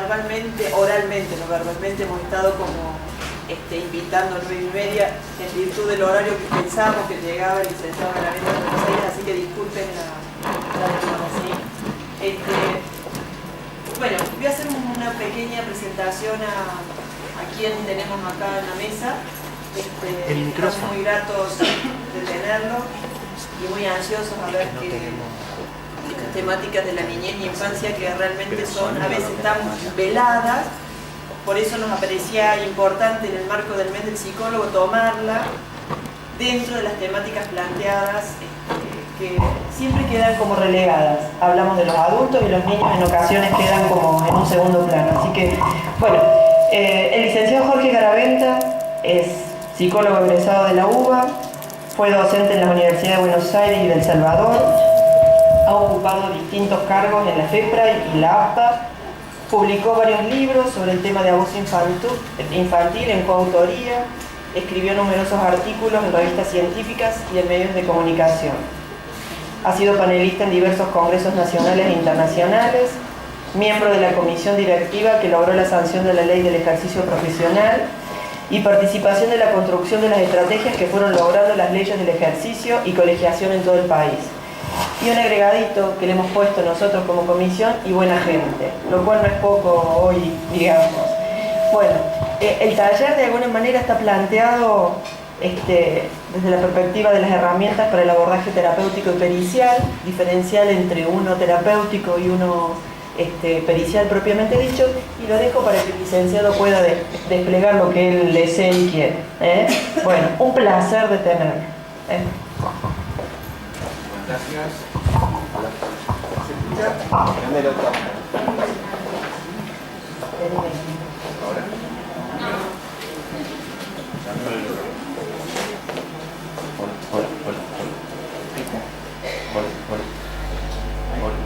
verbalmente, oralmente, no verbalmente, hemos estado como invitando a 9:30 en virtud del horario que pensábamos que llegaba el licenciado Garaventa de Buenos Aires, así que disculpen la demora, ¿sí? Bueno, voy a hacer una pequeña presentación a quien tenemos acá en la mesa. Estamos muy gratos de tenerlo y muy ansiosos a ver que estas temáticas de la niñez y infancia que realmente son, a veces están veladas, por eso nos parecía importante en el marco del mes del psicólogo tomarla dentro de las temáticas planteadas que siempre quedan como relegadas. Hablamos de los adultos y los niños en ocasiones quedan como en un segundo plano. Así que, bueno, el licenciado Jorge Garaventa es psicólogo egresado de la UBA, fue docente en las universidades de Buenos Aires y de El Salvador, ha ocupado distintos cargos en la FEPRA y la APA, publicó varios libros sobre el tema de abuso infantil en coautoría, escribió numerosos artículos en revistas científicas y en medios de comunicación. Ha sido panelista en diversos congresos nacionales e internacionales, miembro de la comisión directiva que logró la sanción de la ley del ejercicio profesional y participación de la construcción de las estrategias que fueron logrando las leyes del ejercicio y colegiación en todo el país. Y un agregadito que le hemos puesto nosotros como comisión y buena gente, lo cual no es poco hoy, digamos. Bueno, el taller de alguna manera está planteado desde la perspectiva de las herramientas para el abordaje terapéutico y pericial, diferencial entre uno terapéutico y uno pericial propiamente dicho, y lo dejo para que el licenciado pueda desplegar lo que él desee y quiere. Bueno, un placer de tenerlo. Gracias. Ahora.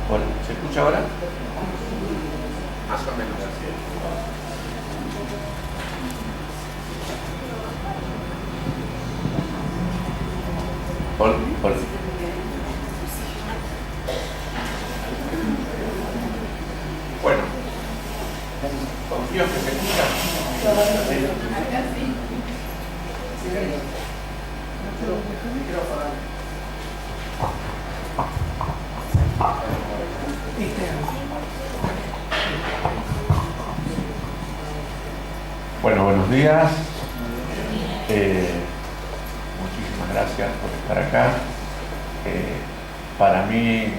Hola. ¿Se escucha ahora? Más o menos así. Hola. Bueno, confío que se escucha. Bueno, buenos días. Muchísimas gracias por estar acá. Para mí,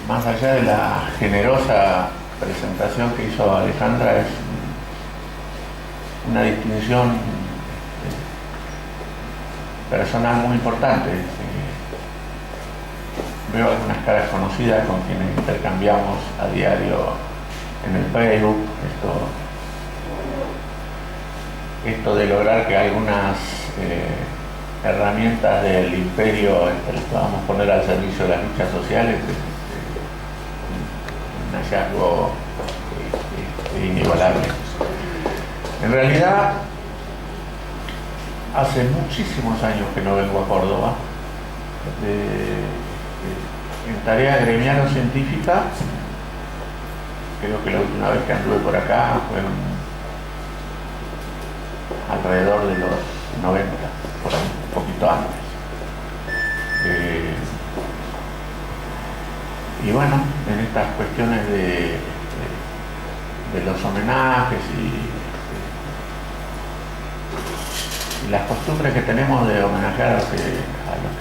más allá de la generosa presentación que hizo Alejandra, es una distinción personal muy importante. Veo algunas caras conocidas con quienes intercambiamos a diario en el Facebook. Esto de lograr que algunas herramientas del imperio las podamos poner al servicio de las luchas sociales es un hallazgo inigualable. En realidad, hace muchísimos años que no vengo a Córdoba. En tarea gremial o científica, creo que la última vez que anduve por acá fue alrededor de los 90, por ahí, un poquito antes. Y bueno, en estas cuestiones de los homenajes y las costumbres que tenemos de homenajear a los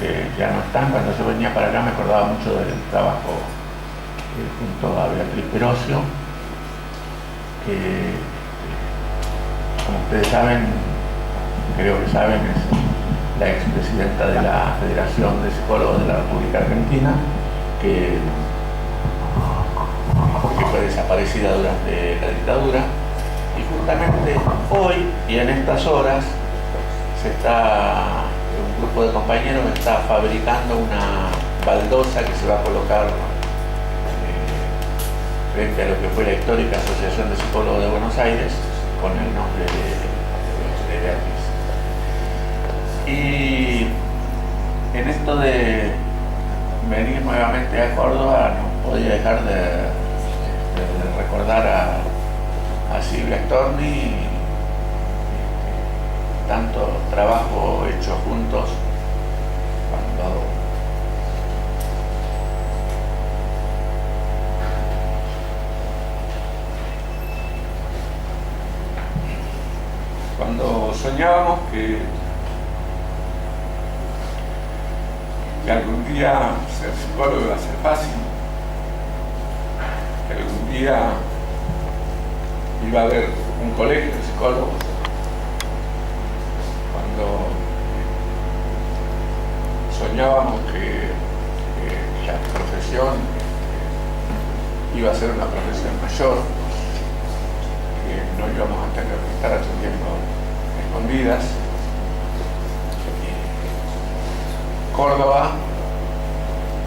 que ya no están, cuando yo venía para acá me acordaba mucho del trabajo junto a Beatriz Perocio, que como ustedes saben, creo que saben, es la expresidenta de la Federación de Psicólogos de la República Argentina, que fue desaparecida durante la dictadura, y justamente hoy y en estas horas un grupo de compañeros está fabricando una baldosa que se va a colocar frente a lo que fue la histórica Asociación de Psicólogos de Buenos Aires con el nombre de Beatriz. Y en esto de venir nuevamente a Córdoba no podía dejar de recordar a Silvia Storni, tanto trabajo hecho juntos cuando soñábamos que algún día ser psicólogo iba a ser fácil, que algún día iba a haber un colegio de psicólogos, cuando soñábamos que la profesión iba a ser una profesión mayor, que no íbamos a tener que estar atendiendo escondidas. Córdoba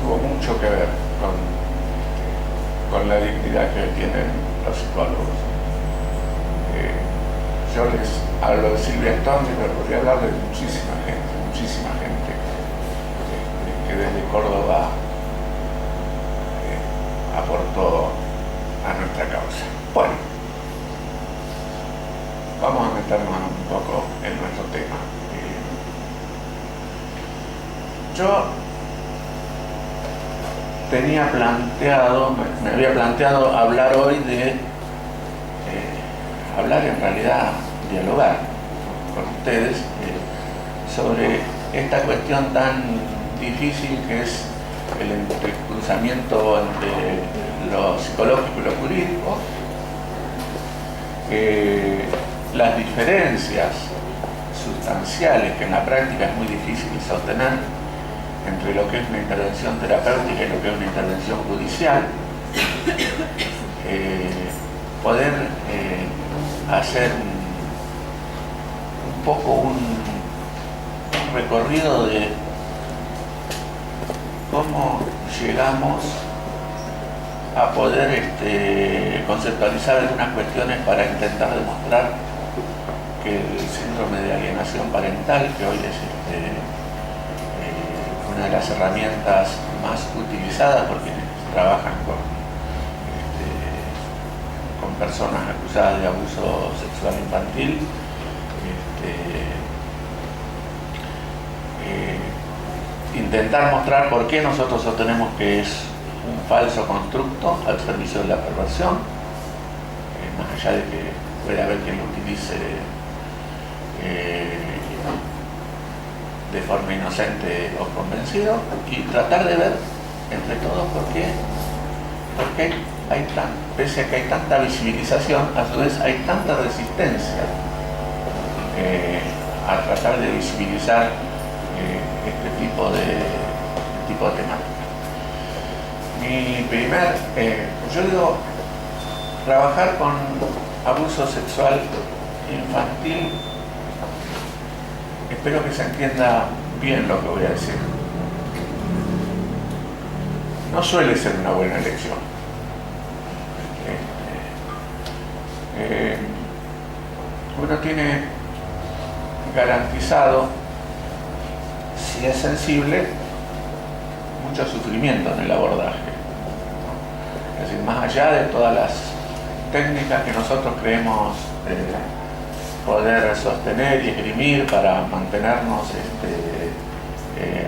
tuvo mucho que ver con la dignidad que tienen los psicólogos. Yo les hablo de Silvia Storni, pero podría hablar de muchísima gente que desde Córdoba aportó a nuestra causa. Bueno, vamos a meternos un poco en nuestro tema. Yo me había planteado hablar hoy hablar en realidad, dialogar con ustedes sobre esta cuestión tan difícil que es el entrecruzamiento entre lo psicológico y lo jurídico, las diferencias sustanciales que en la práctica es muy difícil sostener entre lo que es una intervención terapéutica y lo que es una intervención judicial, poder hacer un poco un recorrido de cómo llegamos a poder conceptualizar algunas cuestiones para intentar demostrar que el síndrome de alienación parental, que hoy es una de las herramientas más utilizadas por quienes trabajan con personas acusadas de abuso sexual infantil, intentar mostrar por qué nosotros sostenemos que es un falso constructo al servicio de la perversión, más allá de que puede haber quien lo utilice de forma inocente o convencido, y tratar de ver entre todos por qué pese a que hay tanta visibilización, a su vez hay tanta resistencia a tratar de visibilizar este tipo de temática. Yo digo, trabajar con abuso sexual infantil, espero que se entienda bien lo que voy a decir. No suele ser una buena elección. Uno tiene garantizado, si es sensible, mucho sufrimiento en el abordaje. Es decir, más allá de todas las técnicas que nosotros creemos poder sostener y esgrimir para mantenernos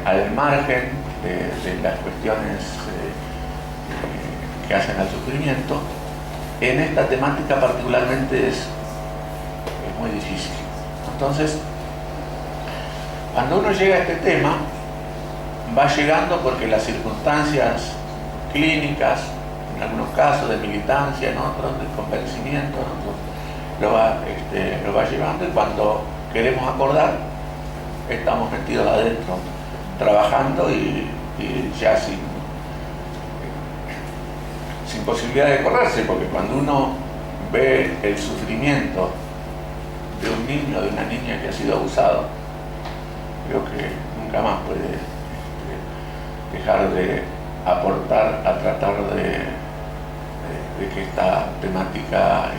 al margen de las cuestiones que hacen al sufrimiento, en esta temática particularmente es muy difícil. Entonces, cuando uno llega a este tema, va llegando porque las circunstancias clínicas, en algunos casos de militancia, en otros de convencimiento, en otros, lo va llevando, y cuando queremos acordar, estamos metidos adentro, trabajando y ya sin posibilidad de correrse, porque cuando uno ve el sufrimiento de un niño o de una niña que ha sido abusado, creo que nunca más puede dejar de aportar a tratar de que esta temática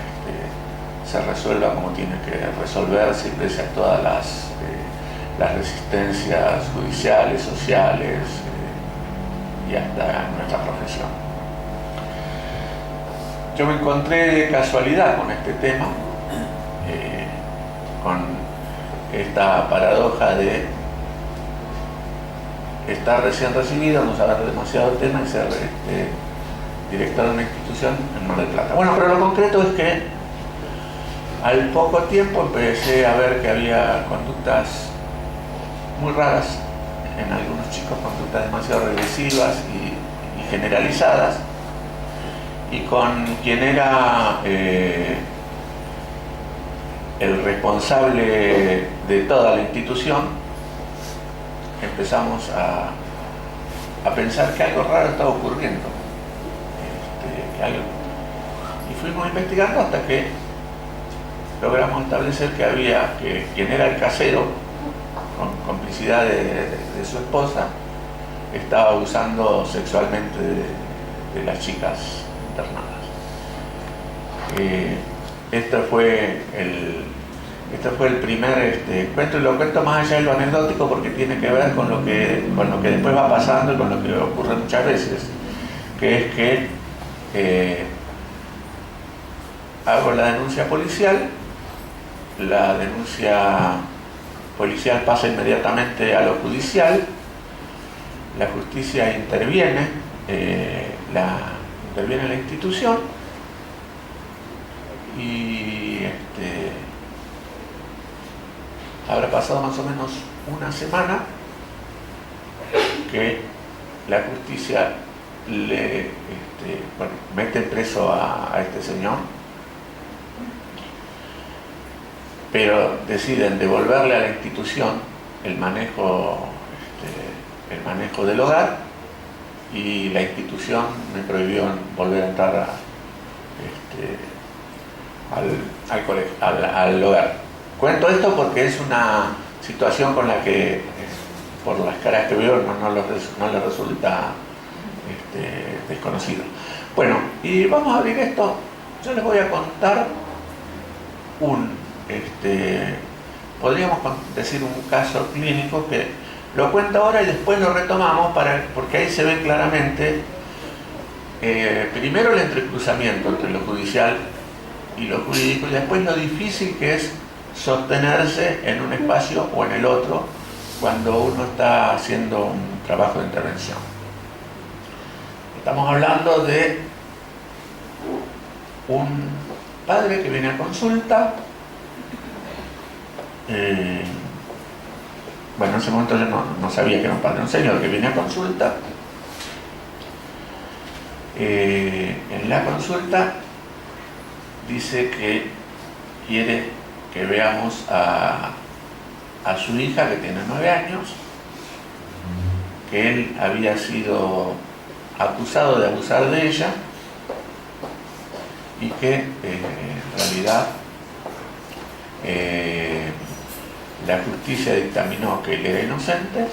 se resuelva como tiene que resolverse, y pese a todas las resistencias judiciales, sociales y hasta en nuestra profesión. yo me encontré de casualidad con este tema, con esta paradoja de estar recién recibido, no saber demasiado el tema y ser director de una institución en Mar del Plata. Bueno, pero lo concreto es que al poco tiempo empecé a ver que había conductas muy raras en algunos chicos, conductas demasiado regresivas y generalizadas, y con quien era el responsable de toda la institución empezamos a pensar que algo raro estaba ocurriendo, y fuimos investigando hasta que logramos establecer que quien era el casero, con complicidad de su esposa, estaba abusando sexualmente de las chicas internadas. Este fue el primer cuento, y lo cuento más allá de lo anecdótico porque tiene que ver con lo que después va pasando y con lo que ocurre muchas veces, que es que hago la denuncia policial. La denuncia policial pasa inmediatamente a lo judicial, la justicia interviene, interviene la institución, y habrá pasado más o menos una semana que la justicia mete preso a este señor, pero deciden devolverle a la institución el manejo del hogar, y la institución me prohibió volver a entrar al hogar. Cuento esto porque es una situación con la que, por las caras que veo, no les resulta desconocido. Bueno, y vamos a abrir esto. Yo les voy a contar podríamos decir un caso clínico que lo cuento ahora y después lo retomamos porque ahí se ve claramente primero el entrecruzamiento entre lo judicial y lo jurídico, y después lo difícil que es sostenerse en un espacio o en el otro cuando uno está haciendo un trabajo de intervención. Estamos hablando de un padre que viene a consulta. Bueno, en ese momento yo no sabía que era un padre, un señor que viene a consulta. En la consulta dice que quiere que veamos a su hija, que tiene 9 años, que él había sido acusado de abusar de ella y que en realidad la justicia dictaminó que él era inocente,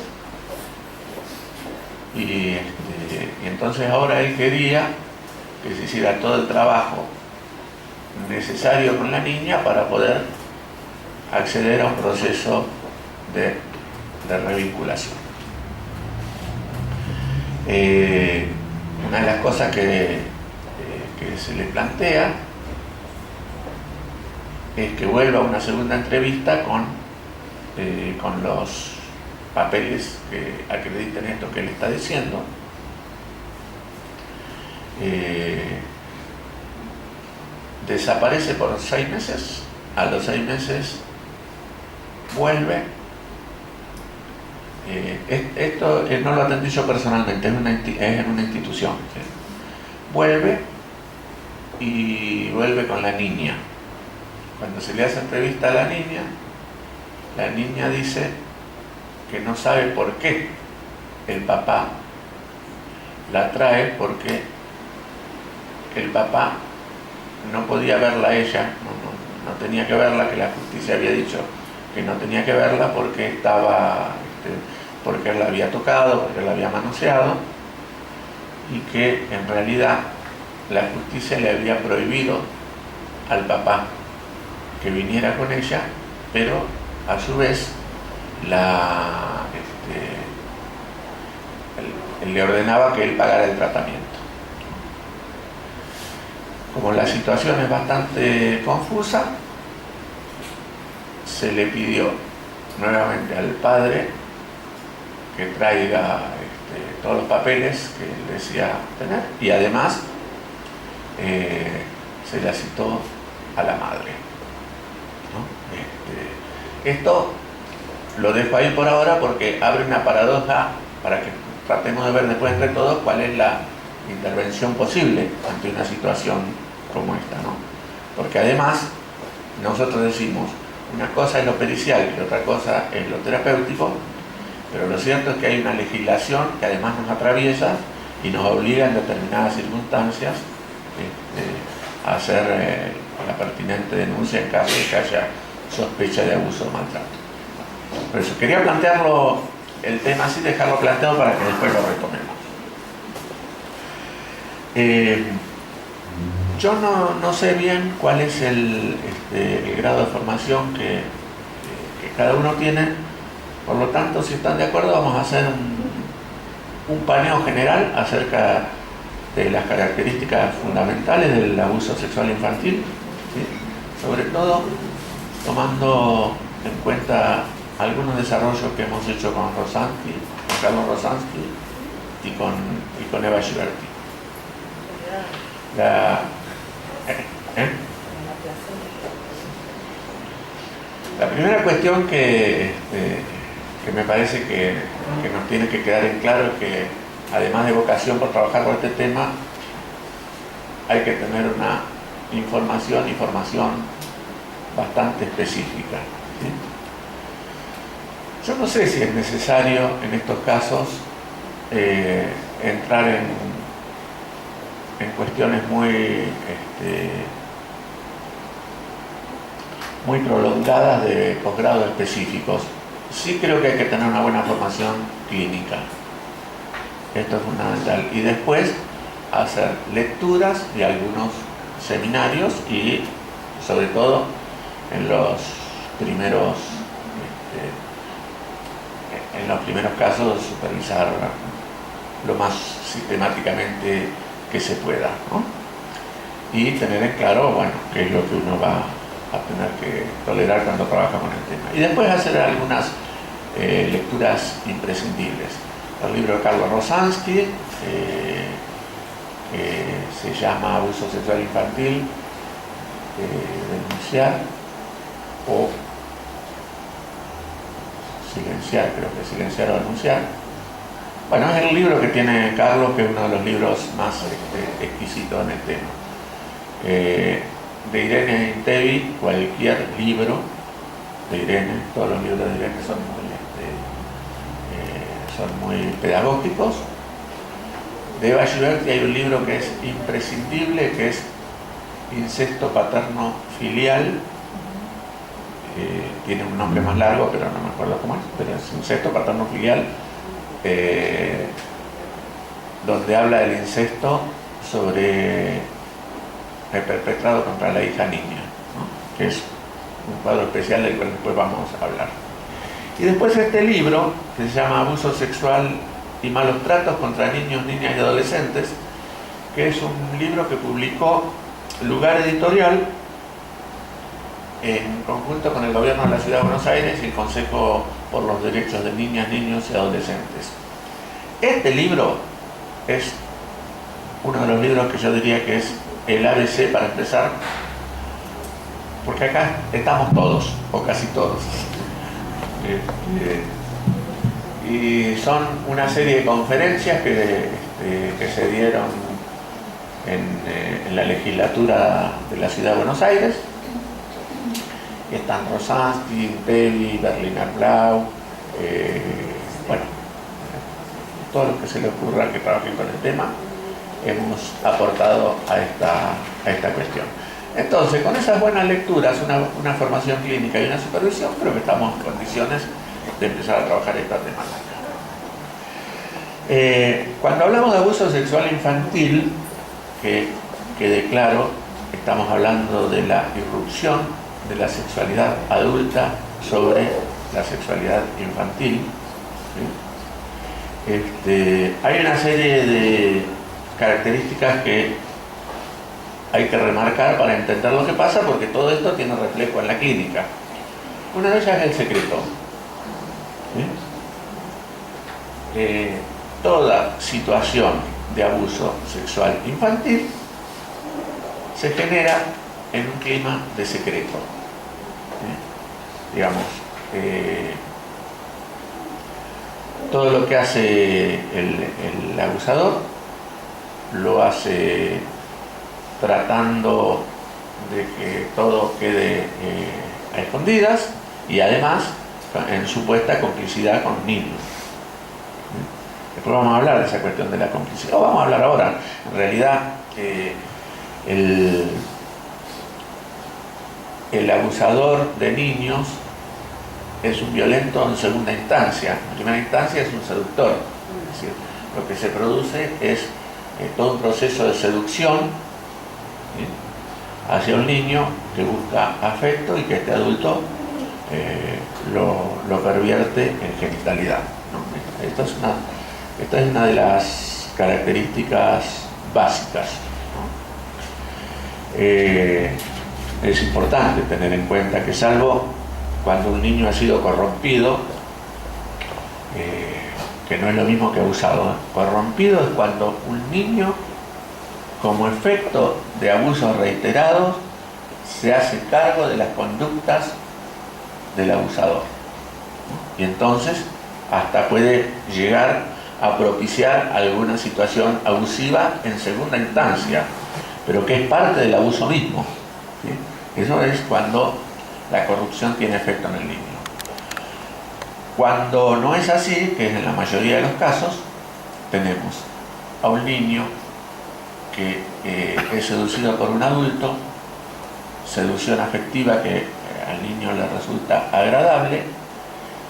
y entonces ahora él quería que se hiciera todo el trabajo necesario con la niña para poder acceder a un proceso de revinculación. Una de las cosas que se le plantea es que vuelva a una segunda entrevista con los papeles que acrediten esto que él está diciendo. Desaparece por 6 meses, a los 6 meses vuelve. Esto no lo atendí yo personalmente, es en una institución. ¿Sí? Vuelve y vuelve con la niña. Cuando se le hace entrevista a la niña dice que no sabe por qué el papá la trae, porque el papá no podía verla a ella, no tenía que verla, que la justicia había dicho que no tenía que verla porque porque él la había tocado, porque él la había manoseado, y que en realidad la justicia le había prohibido al papá que viniera con ella, pero a su vez le ordenaba que él pagara el tratamiento. como la situación es bastante confusa, se le pidió nuevamente al padre que traiga todos los papeles que él decía tener, y además se le citó a la madre, ¿no? Esto lo dejo ahí por ahora porque abre una paradoja para que tratemos de ver después entre todos cuál es la intervención posible ante una situación como esta, ¿no? Porque además nosotros decimos, una cosa es lo pericial y otra cosa es lo terapéutico, pero lo cierto es que hay una legislación que además nos atraviesa y nos obliga en determinadas circunstancias a hacer la pertinente denuncia en caso de que haya sospecha de abuso o maltrato. Por eso quería plantearlo, el tema así, dejarlo planteado para que después lo retomemos. Yo no sé bien cuál es el grado de formación que cada uno tiene, por lo tanto, si están de acuerdo, vamos a hacer un paneo general acerca de las características fundamentales del abuso sexual infantil, ¿sí? Sobre todo tomando en cuenta algunos desarrollos que hemos hecho con Carlos Rosansky y con Eva Ghiberti. La primera cuestión que me parece que nos tiene que quedar en claro es que, además de vocación por trabajar con este tema, hay que tener una información bastante específica, ¿sí? Yo no sé si es necesario en estos casos entrar en cuestiones muy prolongadas de posgrado específicos. Sí creo que hay que tener una buena formación clínica. Esto es fundamental. Y después hacer lecturas de algunos seminarios y, sobre todo, en los primeros casos, supervisar lo más sistemáticamente que se pueda, ¿no? Y tener en claro, bueno, qué es lo que uno va a tener que tolerar cuando trabaja con el tema. Y después hacer algunas lecturas imprescindibles. El libro de Carlos Rosansky, que se llama Abuso Sexual Infantil, denunciar o silenciar, creo que silenciar o denunciar. Bueno, es el libro que tiene Carlos, que es uno de los libros más exquisitos en el tema. De Irene Intevi, cualquier libro de Irene, todos los libros de Irene son muy pedagógicos. De Eva Ghiberti hay un libro que es imprescindible, que es Incesto Paterno Filial. Tiene un nombre más largo, pero no me acuerdo cómo es, pero es Incesto Paterno Filial, donde habla del incesto perpetrado contra la hija niña, ¿no? Que es un cuadro especial del cual después vamos a hablar. Y después este libro, que se llama Abuso Sexual y Malos Tratos contra Niños, Niñas y Adolescentes, que es un libro que publicó Lugar Editorial en conjunto con el gobierno de la Ciudad de Buenos Aires y el Consejo por los Derechos de Niñas, Niños y Adolescentes. Este libro es uno de los libros que yo diría que es el ABC para empezar, porque acá estamos todos, o casi todos. Y son una serie de conferencias que se dieron en la legislatura de la Ciudad de Buenos Aires. Y están Rosansky, Intevi, Berliner Blau, bueno, todos los que se les ocurra que trabajen con el tema, hemos aportado a esta cuestión. Entonces, con esas buenas lecturas, una formación clínica y una supervisión, creo que estamos en condiciones de empezar a trabajar esta temática. Cuando hablamos de abuso sexual infantil, que quede claro, estamos hablando de la irrupción de la sexualidad adulta sobre la sexualidad infantil, ¿sí? Hay una serie de características que hay que remarcar para entender lo que pasa, porque todo esto tiene reflejo en la clínica. Una de ellas es el secreto. Toda situación de abuso sexual infantil se genera en un clima de secreto. Digamos, todo lo que hace el abusador lo hace tratando de que todo quede a escondidas, y además en supuesta complicidad con los niños. Después vamos a hablar de esa cuestión de la complicidad, o vamos a hablar ahora. En realidad el abusador de niños es un violento en segunda instancia. En primera instancia es un seductor. Es decir, lo que se produce es todo un proceso de seducción hacia un niño que busca afecto y que este adulto lo pervierte en genitalidad, ¿no? Esta es una de las características básicas, ¿no? Es importante tener en cuenta que, salvo cuando un niño ha sido corrompido, que no es lo mismo que abusado, ¿eh? Corrompido es cuando un niño, como efecto de abusos reiterados, se hace cargo de las conductas del abusador, ¿no? Y entonces hasta puede llegar a propiciar alguna situación abusiva en segunda instancia, pero que es parte del abuso mismo, ¿sí? Eso es cuando la corrupción tiene efecto en el niño. Cuando no es así, que es en la mayoría de los casos, tenemos a un niño que es seducido por un adulto, seducción afectiva que al niño le resulta agradable,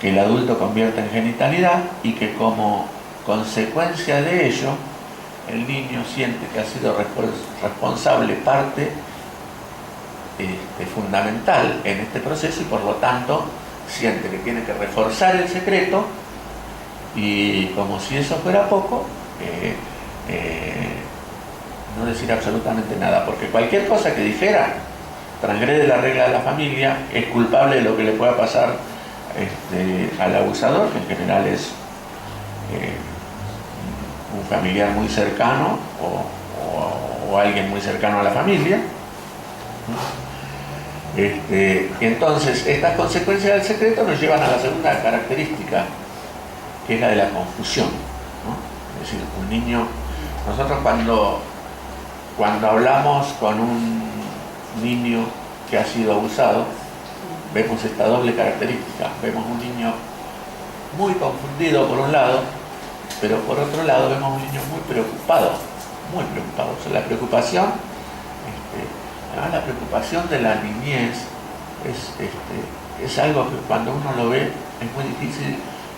que el adulto convierte en genitalidad, y que como consecuencia de ello el niño siente que ha sido responsable, parte fundamental en este proceso, y por lo tanto siente que tiene que reforzar el secreto, y como si eso fuera poco, no decir absolutamente nada, porque cualquier cosa que dijera transgrede la regla de la familia, es culpable de lo que le pueda pasar al abusador, que en general es un familiar muy cercano o alguien muy cercano a la familia. Entonces, estas consecuencias del secreto nos llevan a la segunda característica, que es la de la confusión, ¿no? Es decir, un niño, nosotros cuando hablamos con un niño que ha sido abusado, vemos esta doble característica. Vemos un niño muy confundido por un lado, pero por otro lado vemos un niño muy preocupado. O sea, la preocupación, además la preocupación de la niñez es algo que cuando uno lo ve es muy difícil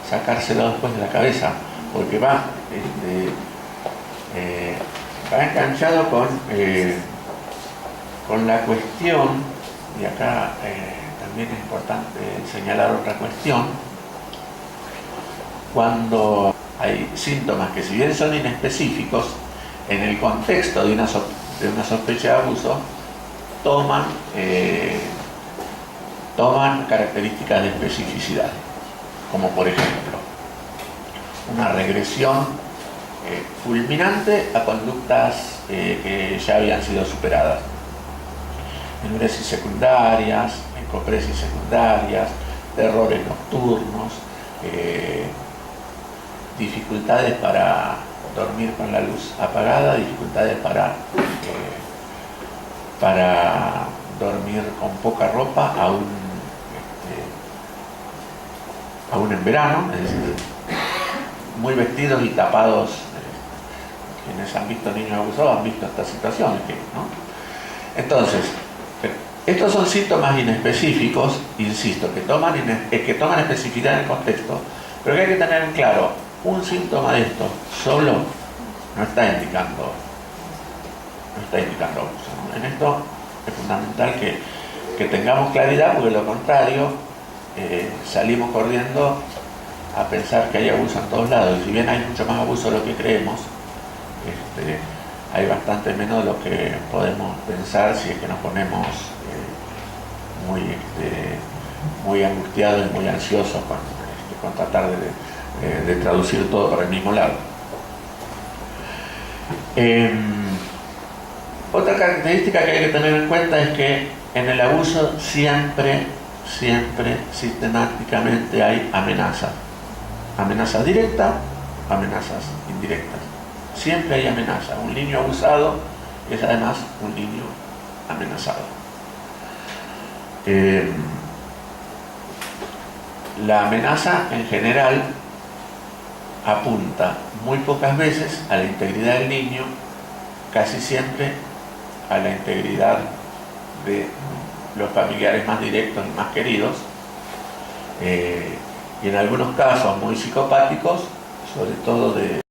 sacárselo después de la cabeza, porque va enganchado con la cuestión, y acá también es importante señalar otra cuestión. Cuando hay síntomas que, si bien son inespecíficos, en el contexto de una sospecha de abuso toman características de especificidad, como por ejemplo una regresión fulminante a conductas que ya habían sido superadas, enuresis secundarias, encopresis secundarias, terrores nocturnos, dificultades para dormir con la luz apagada, dificultades para dormir con poca ropa, aún en verano, es decir, muy vestidos y tapados. Quienes han visto niños abusados han visto estas situaciones, ¿no? Entonces, estos son síntomas inespecíficos, insisto, que toman especificidad en el contexto, pero que hay que tener en claro: un síntoma de esto solo no está indicando abuso, ¿no? En esto es fundamental que tengamos claridad, porque de lo contrario salimos corriendo a pensar que hay abuso en todos lados, y si bien hay mucho más abuso de lo que creemos, hay bastante menos de lo que podemos pensar si es que nos ponemos muy angustiados y muy ansiosos con tratar de traducir todo para el mismo lado. Otra característica que hay que tener en cuenta es que en el abuso siempre, sistemáticamente hay amenazas. Amenazas directas, amenazas indirectas. Siempre hay amenaza. Un niño abusado es además un niño amenazado. La amenaza en general apunta muy pocas veces a la integridad del niño, casi siempre a la integridad de los familiares más directos y más queridos, y en algunos casos muy psicopáticos, sobre todo de